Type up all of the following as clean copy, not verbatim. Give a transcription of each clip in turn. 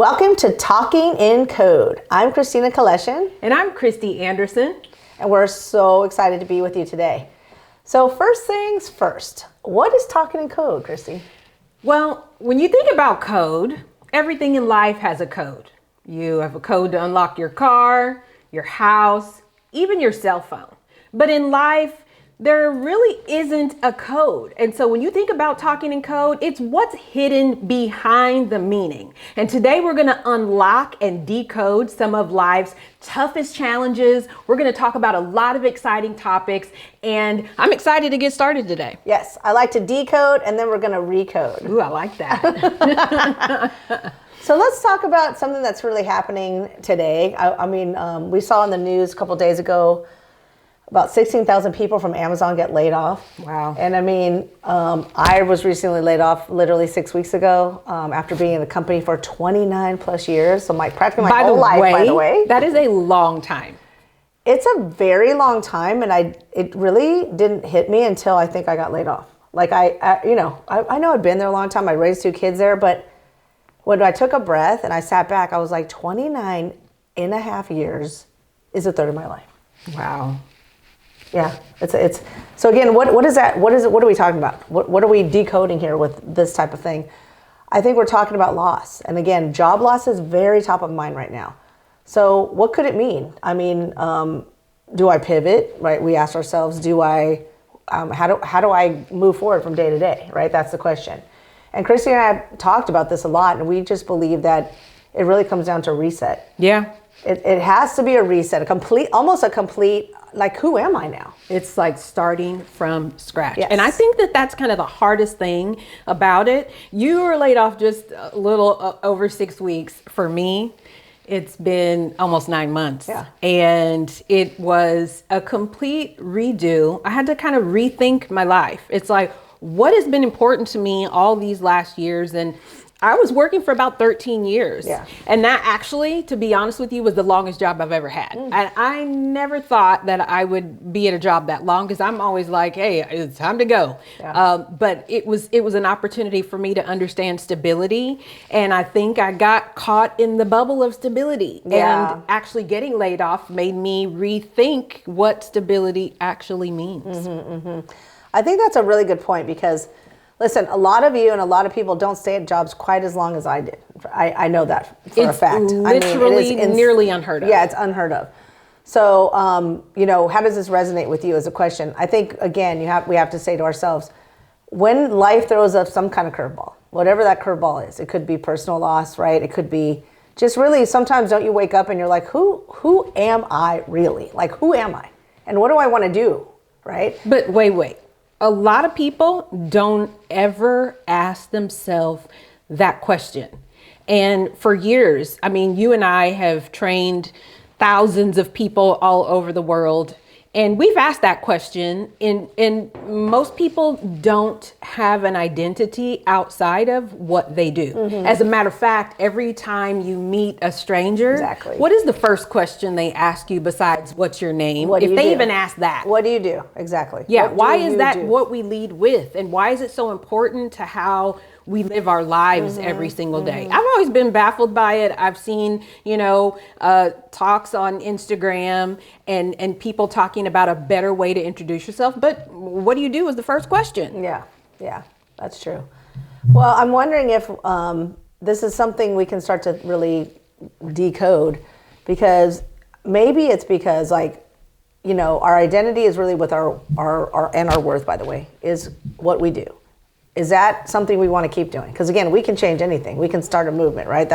Welcome to Talking in Code. I'm Christina Khristina. And I'm Christi Anderson. And we're so excited to be with you today. So first things first, what is Talking in Code, Christi? Well, when you think about code, everything in life has a code. You have a code to unlock your car, your house, even your cell phone. But in life, there really isn't a code. And so when you think about talking in code, it's what's hidden behind the meaning. And today we're going to unlock and decode some of life's toughest challenges. We're going to talk about a lot of exciting topics, and I'm excited to get started today. Yes, I like to decode and then we're going to recode. Ooh, I like that. So let's talk about something that's really happening today. We saw in the news a couple days ago about 16,000 people from Amazon get laid off. Wow. And I was recently laid off literally 6 weeks ago after being in the company for 29 plus years. So practically my whole life, by the way. That is a long time. It's a very long time, and it really didn't hit me until I think I got laid off. Like I know I'd been there a long time. I raised 2 kids there, but when I took a breath and I sat back, I was like, 29 and a half years is a third of my life. Wow. Yeah, it's so again, what is that? What is it? What are we talking about? What are we decoding here with this type of thing? I think we're talking about loss, and again, job loss is very top of mind right now. So what could it mean? Do I pivot? Right? We ask ourselves, do I? How do I move forward from day to day? Right? That's the question. And Christi and I have talked about this a lot, and we just believe that it really comes down to reset. Yeah. It has to be a reset, almost a complete. Like, who am I now? It's like starting from scratch. Yes. And I think that that's kind of the hardest thing about it. You were laid off just a little over 6 weeks. For me, it's been almost 9 months. Yeah. And it was a complete redo. I had to kind of rethink my life. It's like, what has been important to me all these last years? And I was working for about 13 years. Yeah. And that actually, to be honest with you, was the longest job I've ever had. And I never thought that I would be at a job that long, because I'm always like, hey, it's time to go. Yeah. But it was an opportunity for me to understand stability. And I think I got caught in the bubble of stability. Yeah. And actually getting laid off made me rethink what stability actually means. I think that's a really good point, because listen, a lot of you and a lot of people don't stay at jobs quite as long as I did. I know that for a fact. It's literally nearly unheard of. Yeah, it's unheard of. So, how does this resonate with you as a question? I think, again, we have to say to ourselves, when life throws up some kind of curveball, whatever that curveball is, it could be personal loss, right? It could be just really, sometimes don't you wake up and you're like, who am I really? Like, who am I? And what do I want to do, right? But wait. A lot of people don't ever ask themselves that question. And for years, you and I have trained thousands of people all over the world, and we've asked that question, and most people don't have an identity outside of what they do. As a matter of fact, every time you meet a stranger, Exactly. What is the first question they ask you besides what's your name? What do if you they do? even ask that. What do you do? Exactly. Yeah, What why do is you that do? what we lead with? And why is it so important to how we live our lives every single day? I've always been baffled by it. I've seen, talks on Instagram and people talking about a better way to introduce yourself. But what do you do is the first question. Yeah, that's true. Well, I'm wondering if this is something we can start to really decode, because maybe it's because our identity is really with our worth, by the way, is what we do. Is that something we want to keep doing? Because again, we can change anything. We can start a movement, right?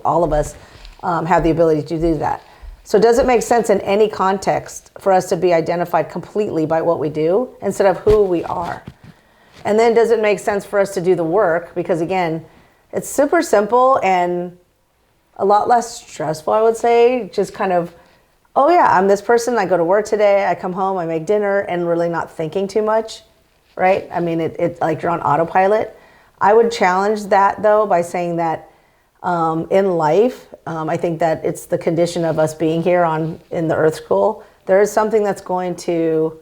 All of us have the ability to do that. So does it make sense in any context for us to be identified completely by what we do instead of who we are? And then does it make sense for us to do the work? Because again, it's super simple and a lot less stressful, I would say. Just kind of, oh yeah, I'm this person. I go to work today. I come home, I make dinner, and really not thinking too much, right? It's like you're on autopilot. I would challenge that though by saying that in life, I think that it's the condition of us being here in the Earth School. There is something that's going to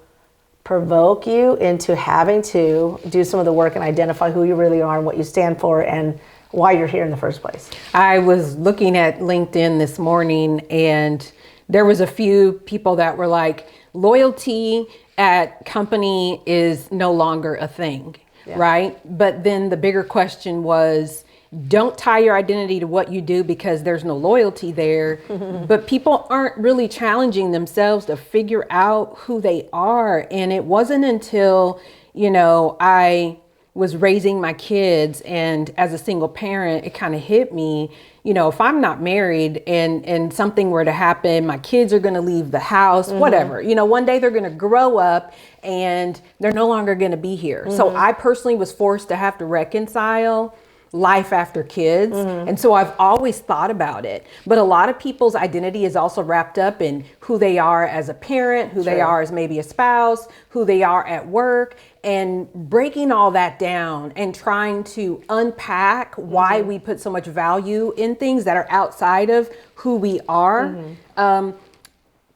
provoke you into having to do some of the work and identify who you really are and what you stand for and why you're here in the first place. I was looking at LinkedIn this morning, and there was a few people that were like, loyalty at company is no longer a thing, right? But then the bigger question was, don't tie your identity to what you do because there's no loyalty there. But people aren't really challenging themselves to figure out who they are. And it wasn't until, I was raising my kids, and as a single parent, it kind of hit me, if I'm not married and something were to happen, my kids are going to leave the house, whatever, one day they're going to grow up and they're no longer going to be here. So I personally was forced to have to reconcile life after kids. And so I've always thought about it. But a lot of people's identity is also wrapped up in who they are as a parent, who they are as maybe a spouse, who they are at work, and breaking all that down and trying to unpack why we put so much value in things that are outside of who we are.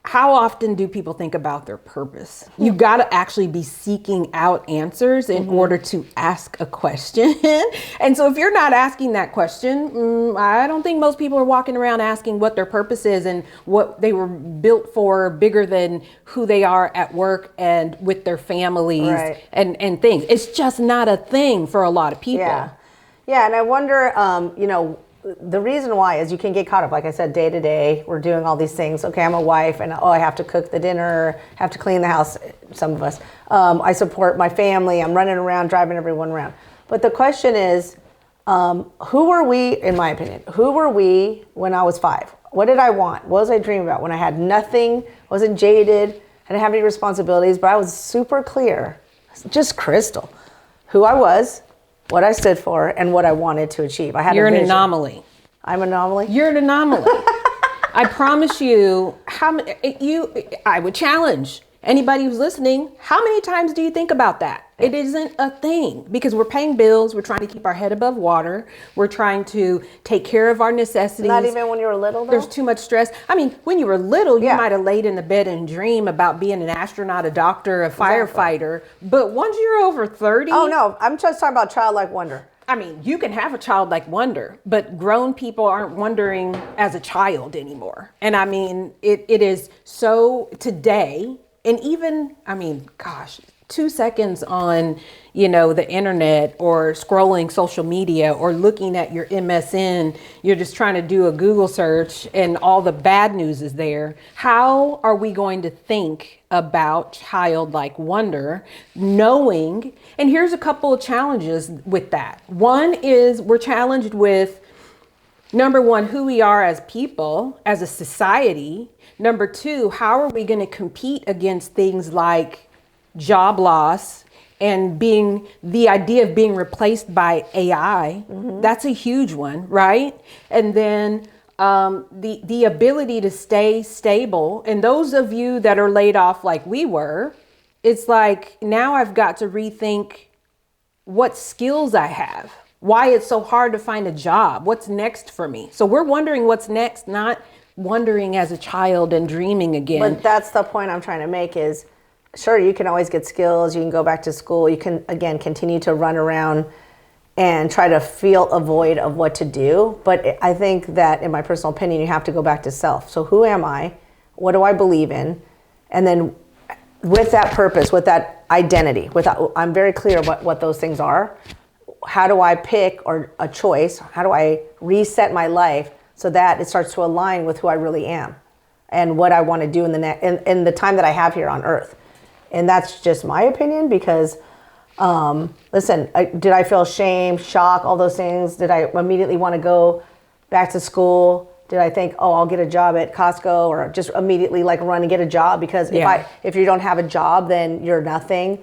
How often do people think about their purpose? You got to actually be seeking out answers in order to ask a question. And so if you're not asking that question, I don't think most people are walking around asking what their purpose is and what they were built for, bigger than who they are at work and with their families and things. It's just not a thing for a lot of people. Yeah, and I wonder, the reason why is you can get caught up, like I said, day to day. We're doing all these things. Okay, I'm a wife, and I have to cook the dinner, have to clean the house. Some of us. I support my family. I'm running around, driving everyone around. But the question is, who were we? In my opinion, who were we when I was 5? What did I want? What was I dreaming about when I had nothing? Wasn't jaded. I didn't have any responsibilities, but I was super clear, just crystal, who I was, what I stood for, and what I wanted to achieve. I had You're a vision. an anomaly. I'm an anomaly? You're an anomaly. I promise you, I would challenge anybody who's listening, how many times do you think about that? It isn't a thing, because we're paying bills. We're trying to keep our head above water. We're trying to take care of our necessities. Not even when you were little, though? There's too much stress. I mean, when you were little, you might have laid in the bed and dream about being an astronaut, a doctor, a firefighter. But once you're over 30... Oh, no. I'm just talking about childlike wonder. I mean, you can have a childlike wonder, but grown people aren't wondering as a child anymore. And I mean, it is so today, and even, 2 seconds on, the internet or scrolling social media or looking at your MSN, you're just trying to do a Google search and all the bad news is there. How are we going to think about childlike wonder, knowing, and here's a couple of challenges with that. One is we're challenged with, number one, who we are as people, as a society. Number two, how are we going to compete against things like job loss and the idea of being replaced by AI? That's a huge one, right? And then the ability to stay stable. And those of you that are laid off like we were, it's like, now I've got to rethink what skills I have, why it's so hard to find a job, what's next for me. So we're wondering what's next, not wondering as a child and dreaming again. But that's the point I'm trying to make is, sure, you can always get skills. You can go back to school. You can, again, continue to run around and try to feel a void of what to do. But I think that, in my personal opinion, you have to go back to self. So who am I? What do I believe in? And then with that purpose, with that identity, I'm very clear what those things are. How do I pick, or a choice? How do I reset my life so that it starts to align with who I really am and what I want to do in the time that I have here on earth? And that's just my opinion, because, listen, did I feel shame, shock, all those things? Did I immediately want to go back to school? Did I think, I'll get a job at Costco, or just immediately run and get a job? Because if you don't have a job, then you're nothing.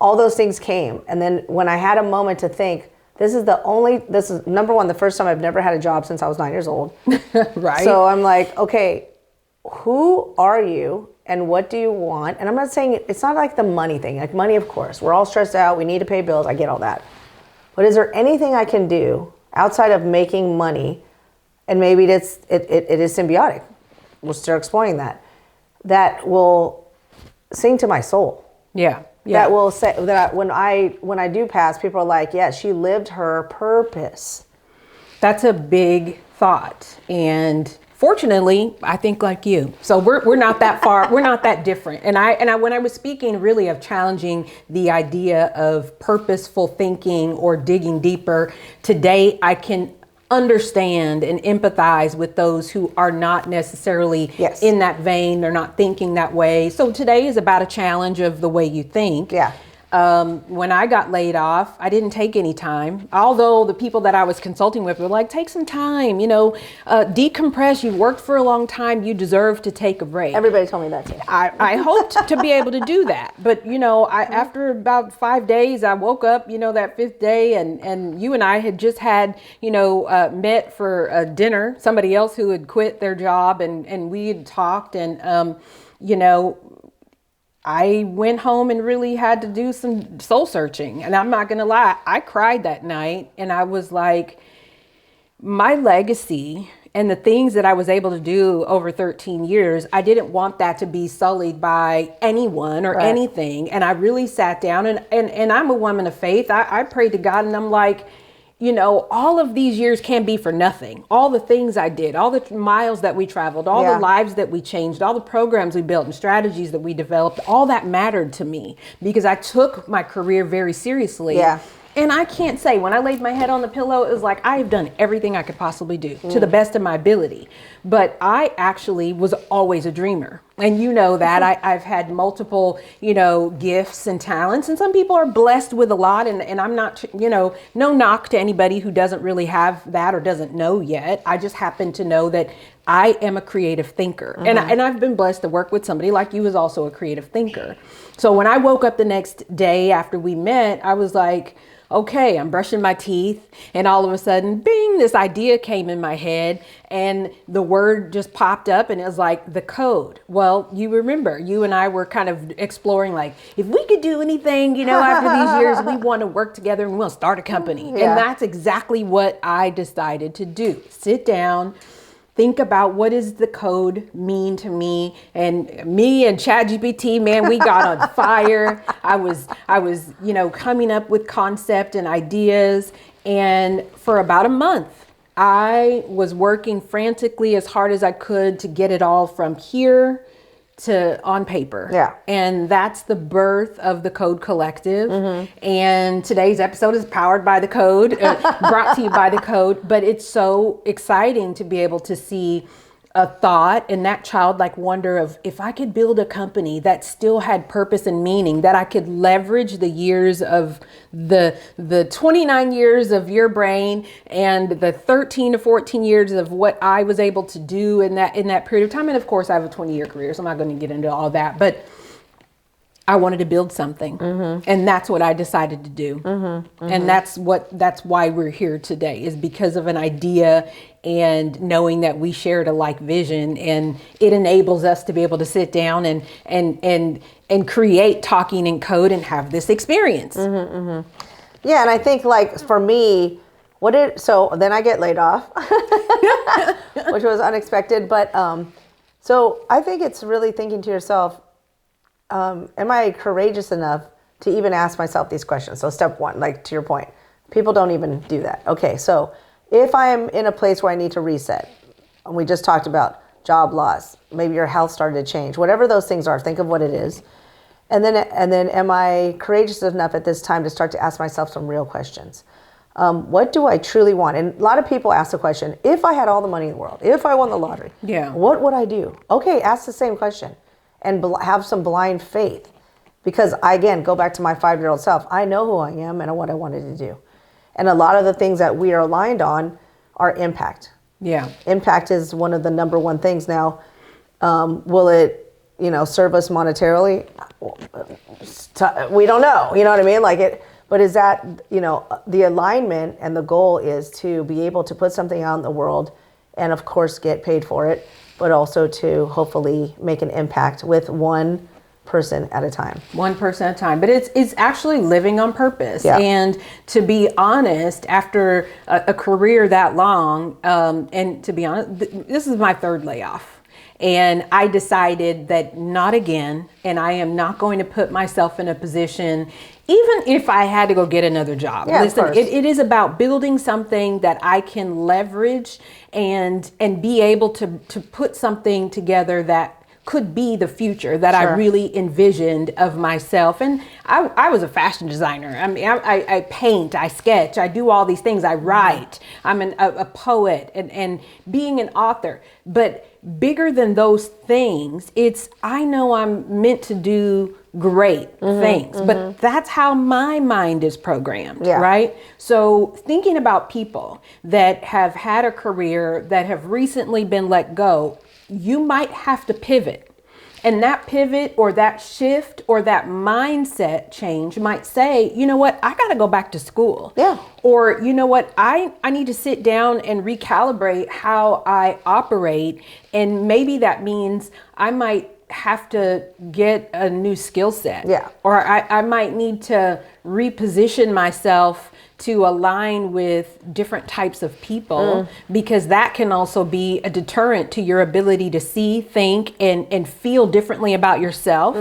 All those things came. And then when I had a moment to think, this is number one, the first time I've never had a job since I was 9 years old. Right. So I'm like, okay, who are you? And what do you want? And I'm not saying, it's not like the money thing. Like money, of course, we're all stressed out. We need to pay bills. I get all that. But is there anything I can do outside of making money? And maybe it is symbiotic. We'll start exploring that. That will sing to my soul. Yeah. That will say that when I do pass, people are like, yeah, she lived her purpose. That's a big thought. And fortunately, I think like you. So we're not that far, we're not that different. And I when I was speaking really of challenging the idea of purposeful thinking or digging deeper, today I can understand and empathize with those who are not necessarily in that vein. They're not thinking that way. So today is about a challenge of the way you think. Yeah. When I got laid off, I didn't take any time. Although the people that I was consulting with were like, take some time, decompress. You worked for a long time. You deserve to take a break. Everybody told me that too. I hoped to be able to do that. But, after about 5 days, I woke up, that fifth day and you and I had just had, met for dinner, somebody else who had quit their job and we had talked and, I went home and really had to do some soul searching. And I'm not going to lie, I cried that night and I was like, my legacy and the things that I was able to do over 13 years, I didn't want that to be sullied by anyone or anything. And I really sat down and I'm a woman of faith. I prayed to God and I'm like, all of these years can be for nothing. All the things I did, all the miles that we traveled, all the lives that we changed, all the programs we built and strategies that we developed, all that mattered to me because I took my career very seriously. Yeah. And I can't say when I laid my head on the pillow, it was like, I have done everything I could possibly do to the best of my ability. But I actually was always a dreamer. And you know that I've had multiple, gifts and talents. And some people are blessed with a lot. And I'm not, no knock to anybody who doesn't really have that or doesn't know yet. I just happen to know that I am a creative thinker. And I've been blessed to work with somebody like you who's also a creative thinker. So when I woke up the next day after we met, I was like, okay, I'm brushing my teeth and all of a sudden, bing, this idea came in my head and the word just popped up and it was like the code. Well, you remember, you and I were kind of exploring like, if we could do anything, after these years, we want to work together and we want to start a company. Yeah. And that's exactly what I decided to do. Sit down, think about what does the code mean to me, and me and ChatGPT, man, we got on fire. I was, coming up with concept and ideas. And for about a month, I was working frantically as hard as I could to get it all from here to on paper. Yeah. And that's the birth of the Code Collective. And today's episode is powered by the Code, brought to you by the Code. But it's so exciting to be able to see a thought and that childlike wonder of if I could build a company that still had purpose and meaning, that I could leverage the years of the 29 years of your brain and the 13 to 14 years of what I was able to do in that period of time. And of course I have a 20-year career, so I'm not going to get into all that, but I wanted to build something, and that's what I decided to do. And that's why we're here today, is because of an idea and knowing that we shared a like vision, and it enables us to be able to sit down and create Talking in Code and have this experience. Yeah, and I think like for me, so then I get laid off, which was unexpected. But so I think it's really thinking to yourself, am I courageous enough to even ask myself these questions? So step one, like to your point, people don't even do that. Okay, so if I am in a place where I need to reset, and we just talked about job loss, maybe your health started to change, whatever those things are, think of what it is. And then am I courageous enough at this time to start to ask myself some real questions? What do I truly want? And a lot of people ask the question, if I had all the money in the world, if I won the lottery, what would I do? Okay, ask the same question and have some blind faith. Because I, again, go back to my 5-year-old self. I know who I am and what I wanted to do. And a lot of the things that we are aligned on are impact. Yeah. Impact is one of the number one things now. Will it, serve us monetarily? We don't know. You know what I mean? But is that, the alignment and the goal is to be able to put something out in the world and of course get paid for it, but also to hopefully make an impact with one person at a time. One person at a time. But it's actually living on purpose. Yeah. And to be honest, after a career that long, and to be honest, this is my third layoff. And I decided that not again, and I am not going to put myself in a position, even if I had to go get another job. Yeah, Listen, of course. it is about building something that I can leverage and be able to put something together that could be the future that I Sure. really envisioned of myself. And I was a fashion designer. I mean, I paint, I sketch, I do all these things. I write, I'm a poet and being an author. But bigger than those things, I know I'm meant to do great things, but that's how my mind is programmed, Yeah. right? So thinking about people that have had a career that have recently been let go, you might have to pivot. And that pivot or that shift or that mindset change might say, you know what, I got to go back to school. Yeah. Or, you know what, I need to sit down and recalibrate how I operate. And maybe that means I might have to get a new skill set. Yeah. Or I might need to reposition myself to align with different types of people, because that can also be a deterrent to your ability to see, think, and feel differently about yourself.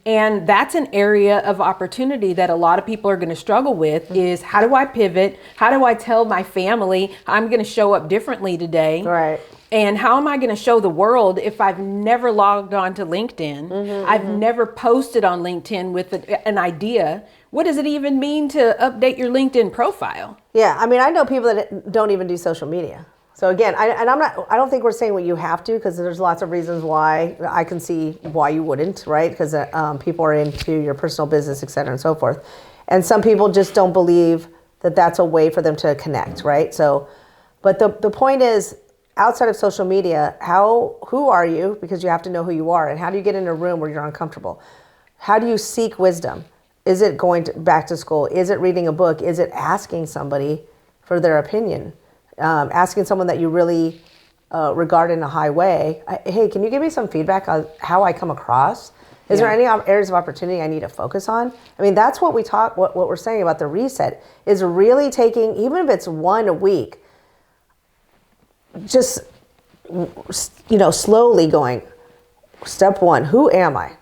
And that's an area of opportunity that a lot of people are going to struggle with is, how do I pivot? How do I tell my family I'm going to show up differently today? Right. And how am I going to show the world if I've never logged on to LinkedIn? I've never posted on LinkedIn with an idea. What does it even mean to update your LinkedIn profile? Yeah, I mean, I know people that don't even do social media. So again, I don't think we're saying what you have to, because there's lots of reasons why. I can see why you wouldn't, right? Because people are into your personal business, et cetera, and so forth. And some people just don't believe that that's a way for them to connect, right? So, but the point is, outside of social media, who are you? Because you have to know who you are. And how do you get in a room where you're uncomfortable? How do you seek wisdom? Is it going back to school? Is it reading a book? Is it asking somebody for their opinion? Asking someone that you really regard in a high way, hey, can you give me some feedback on how I come across? Is there any areas of opportunity I need to focus on? I mean, that's what what we're saying about the reset is really taking, even if it's 1 a week, just, slowly going, step 1, who am I?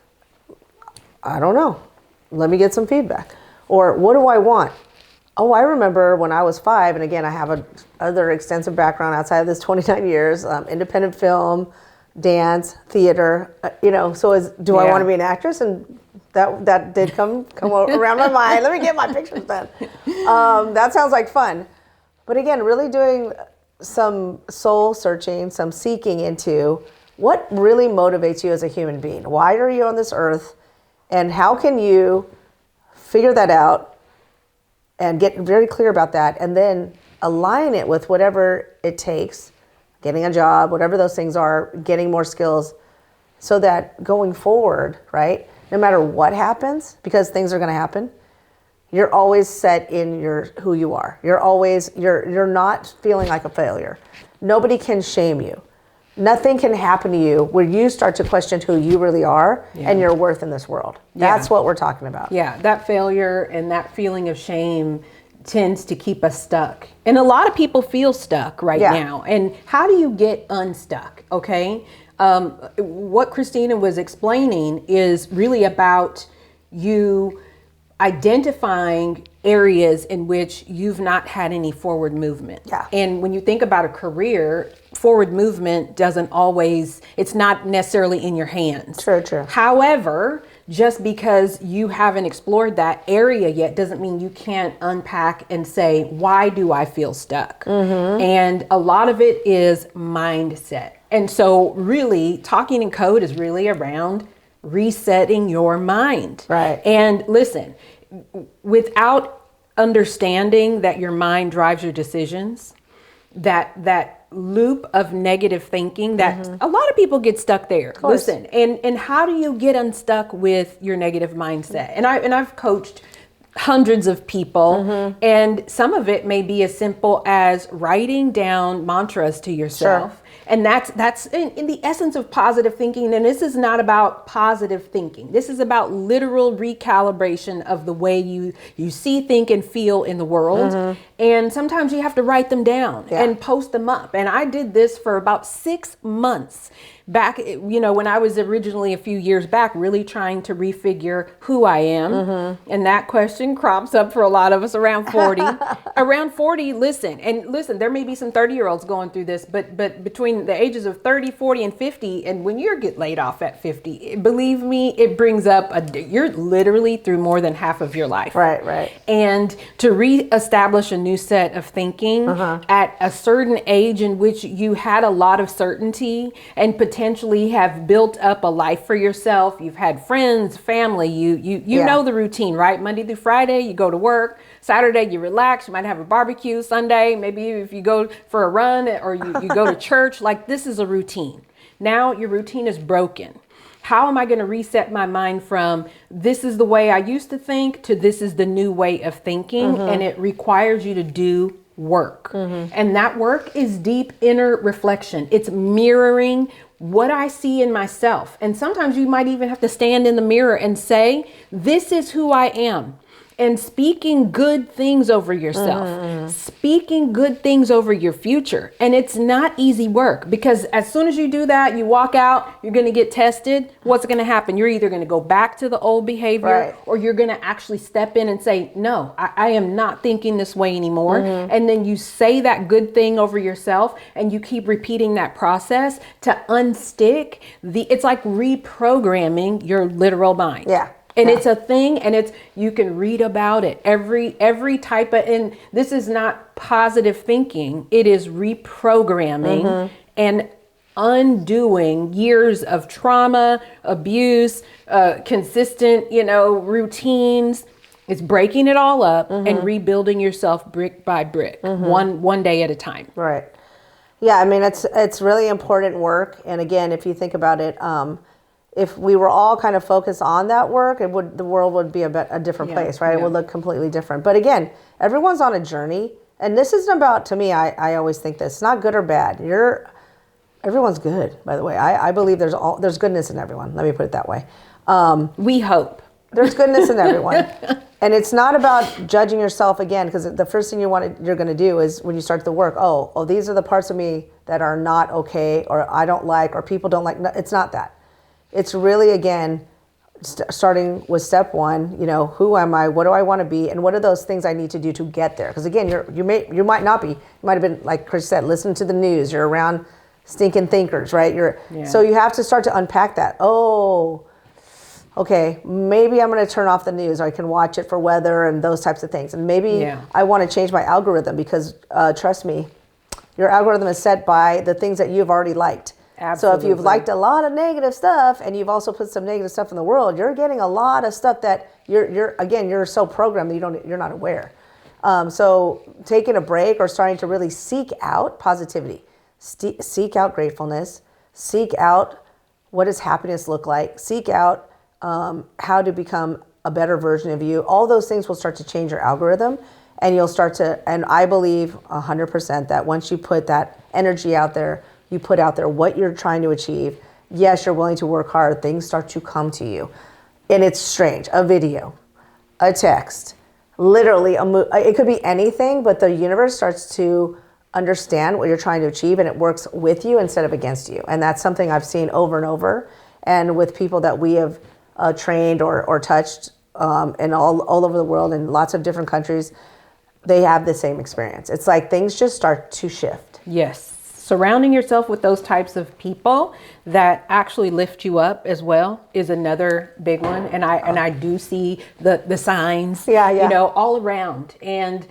I don't know. Let me get some feedback. Or what do I want? Oh, I remember when I was 5, and again, I have other extensive background outside of this 29 years, independent film, dance, theater, so do I want to be an actress? And that did come around my mind. Let me get my pictures done. That sounds like fun. But again, really doing some soul searching, some seeking into what really motivates you as a human being. Why are you on this earth? And how can you figure that out and get very clear about that, and then align it with whatever it takes, getting a job, whatever those things are, getting more skills, so that going forward, right, no matter what happens, because things are going to happen, you're always set in who you are. You're not feeling like a failure. Nobody can shame you. Nothing can happen to you where you start to question who you really are and your worth in this world. That's what we're talking about. Yeah, that failure and that feeling of shame tends to keep us stuck. And a lot of people feel stuck right now. And how do you get unstuck? Okay. What Christina was explaining is really about you identifying areas in which you've not had any forward movement. Yeah. And when you think about a career, forward movement it's not necessarily in your hands. True. However, just because you haven't explored that area yet doesn't mean you can't unpack and say, why do I feel stuck? And a lot of it is mindset. And so really, talking in code is really around resetting your mind. Right. And listen, without understanding that your mind drives your decisions, that loop of negative thinking, that a lot of people get stuck there. Listen, and how do you get unstuck with your negative mindset? And I've coached hundreds of people, and some of it may be as simple as writing down mantras to yourself And that's in the essence of positive thinking. And this is not about positive thinking. This is about literal recalibration of the way you see, think, and feel in the world. And sometimes you have to write them down and post them up. And I did this for about 6 months back, when I was originally a few years back, really trying to refigure who I am. And that question crops up for a lot of us around 40. Around 40, listen, there may be some 30-year-olds going through this, but between the ages of 30, 40, and 50, and when you get laid off at 50, believe me, it brings up, you're literally through more than half of your life. Right. And to reestablish a new set of thinking at a certain age in which you had a lot of certainty and potentially have built up a life for yourself. You've had friends, family, you know the routine, right? Monday through Friday, you go to work. Saturday, you relax. You might have a barbecue. Sunday, maybe if you go for a run or you go to church, like this is a routine. Now your routine is broken. How am I going to reset my mind from this is the way I used to think to this is the new way of thinking? And it requires you to do work. And that work is deep inner reflection. It's mirroring what I see in myself. And sometimes you might even have to stand in the mirror and say, this is who I am. And speaking good things over yourself, speaking good things over your future. And it's not easy work because as soon as you do that, you walk out, you're going to get tested. What's going to happen? You're either going to go back to the old behavior or you're going to actually step in and say, no, I am not thinking this way anymore. And then you say that good thing over yourself and you keep repeating that process to unstick it's like reprogramming your literal mind. And it's a thing, and you can read about it. Every type of, and this is not positive thinking. It is reprogramming and undoing years of trauma, abuse, consistent, routines. It's breaking it all up and rebuilding yourself brick by brick, one day at a time. Right. Yeah, I mean, it's really important work. And again, if you think about it, if we were all kind of focused on that work, the world would be a different place, right? It would look completely different. But again, everyone's on a journey, and this isn't about, to me, I always think this, it's not good or bad. Everyone's good, by the way. I believe there's goodness in everyone. Let me put it that way. We hope. There's goodness in everyone. And it's not about judging yourself again, because the first thing you're going to do is when you start the work, oh, these are the parts of me that are not okay, or I don't like, or people don't like. No, it's not that. It's really, again, starting with step one, who am I? What do I want to be? And what are those things I need to do to get there? Because again, you might not be. You might have been, like Chris said, listening to the news. You're around stinking thinkers, right? So you have to start to unpack that. Oh, okay, maybe I'm going to turn off the news, or I can watch it for weather and those types of things. And maybe I want to change my algorithm because, trust me, your algorithm is set by the things that you've already liked. Absolutely. So if you've liked a lot of negative stuff and you've also put some negative stuff in the world, you're getting a lot of stuff that you're so programmed that you're not aware. So taking a break or starting to really seek out positivity, seek out gratefulness, seek out what does happiness look like, seek out how to become a better version of you. All those things will start to change your algorithm, and you'll start to, and I believe 100% that once you put that energy out there, you put out there what you're trying to achieve. Yes, you're willing to work hard. Things start to come to you. And it's strange. A video, a text, literally it could be anything, but the universe starts to understand what you're trying to achieve, and it works with you instead of against you. And that's something I've seen over and over. And with people that we have trained or touched and all over the world in lots of different countries, they have the same experience. It's like things just start to shift. Yes. Surrounding yourself with those types of people that actually lift you up as well is another big one. And I do see the signs, all around. And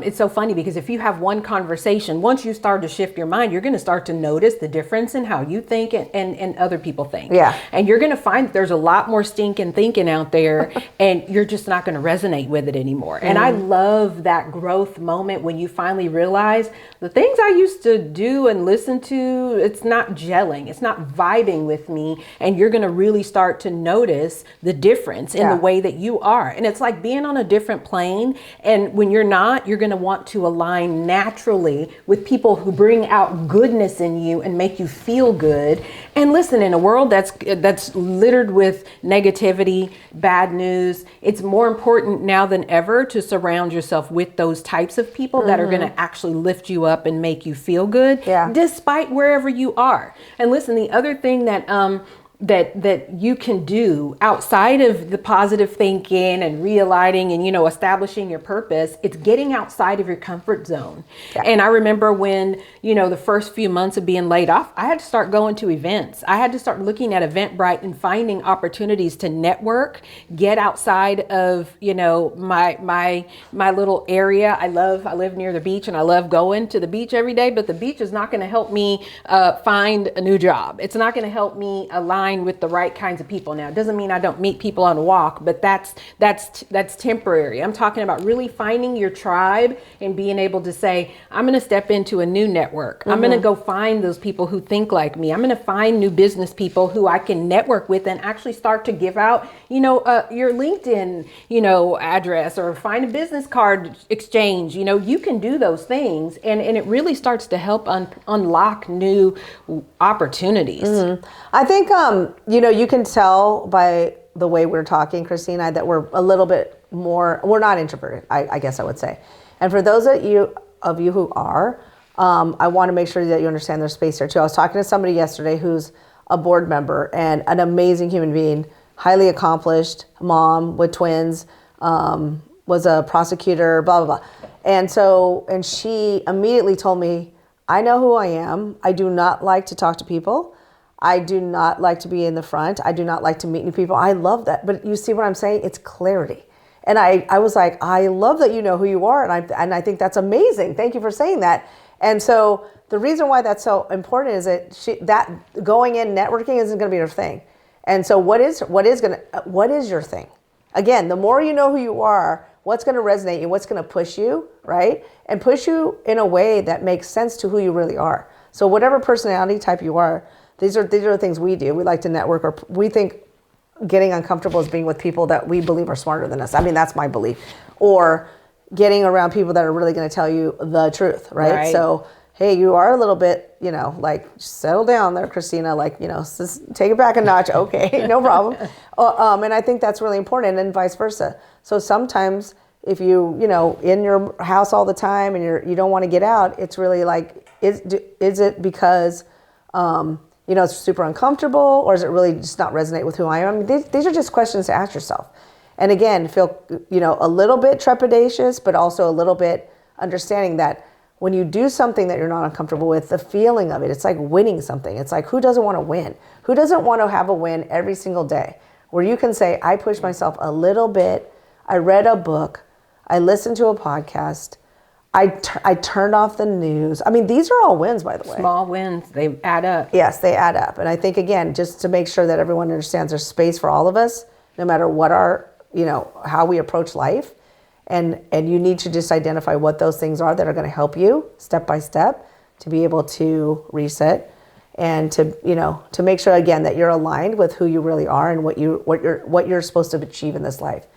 it's so funny because if you have one conversation, once you start to shift your mind, you're going to start to notice the difference in how you think and other people think. Yeah. And you're going to find that there's a lot more stinking thinking out there and you're just not going to resonate with it anymore. And I love that growth moment when you finally realize the things I used to do and listen to, it's not gelling, it's not vibing with me. And you're going to really start to notice the difference in the way that you are. And it's like being on a different plane. And when you're not, you're going to want to align naturally with people who bring out goodness in you and make you feel good. And listen, in a world that's littered with negativity, bad news, it's more important now than ever to surround yourself with those types of people that are going to actually lift you up and make you feel good, despite wherever you are. And listen, the other thing that that you can do outside of the positive thinking and realigning and, establishing your purpose, it's getting outside of your comfort zone. And I remember when, the first few months of being laid off, I had to start going to events. I had to start looking at Eventbrite and finding opportunities to network, get outside of, my little area. I live near the beach and I love going to the beach every day, but the beach is not going to help me find a new job. It's not going to help me align with the right kinds of people. Now, it doesn't mean I don't meet people on a walk, but that's temporary. I'm talking about really finding your tribe and being able to say, I'm going to step into a new network. I'm going to go find those people who think like me. I'm going to find new business people who I can network with and actually start to give out, your LinkedIn, address, or find a business card exchange. You can do those things, and it really starts to help unlock new opportunities. I think, you can tell by the way we're talking, Christina, that we're a little bit more, we're not introverted, I guess I would say. And for those of you who are, I want to make sure that you understand there's space here too. I was talking to somebody yesterday who's a board member and an amazing human being, highly accomplished mom with twins, was a prosecutor, blah, blah, blah. And she immediately told me, I know who I am. I do not like to talk to people. I do not like to be in the front. I do not like to meet new people. I love that. But you see what I'm saying? It's clarity. And I was like, I love that you know who you are. And I think that's amazing. Thank you for saying that. And so the reason why that's so important is that going in networking isn't going to be your thing. And so what is your thing? Again, the more you know who you are, what's going to resonate you, what's going to push you, right? And push you in a way that makes sense to who you really are. So whatever personality type you are, these are the things we do. We like to network, or we think getting uncomfortable is being with people that we believe are smarter than us. I mean, that's my belief. Or getting around people that are really going to tell you the truth, right? So, hey, you are a little bit, like, settle down there, Christina, like, just take it back a notch. Okay, no problem. And I think that's really important, and vice versa. So sometimes if you, in your house all the time and you don't want to get out, it's really like, is it because, it's super uncomfortable, or does it really just not resonate with who I am? I mean, these are just questions to ask yourself. And again, feel, a little bit trepidatious, but also a little bit understanding that when you do something that you're not uncomfortable with, the feeling of it, it's like winning something. It's like, who doesn't want to win? Who doesn't want to have a win every single day where you can say, I pushed myself a little bit, I read a book, I listened to a podcast, I turned off the news. I mean, these are all wins, by the way. Small wins, they add up. Yes, they add up. And I think, again, just to make sure that everyone understands there's space for all of us, no matter what our, how we approach life. And you need to just identify what those things are that are going to help you step by step to be able to reset and to make sure, again, that you're aligned with who you really are and what you're supposed to achieve in this life.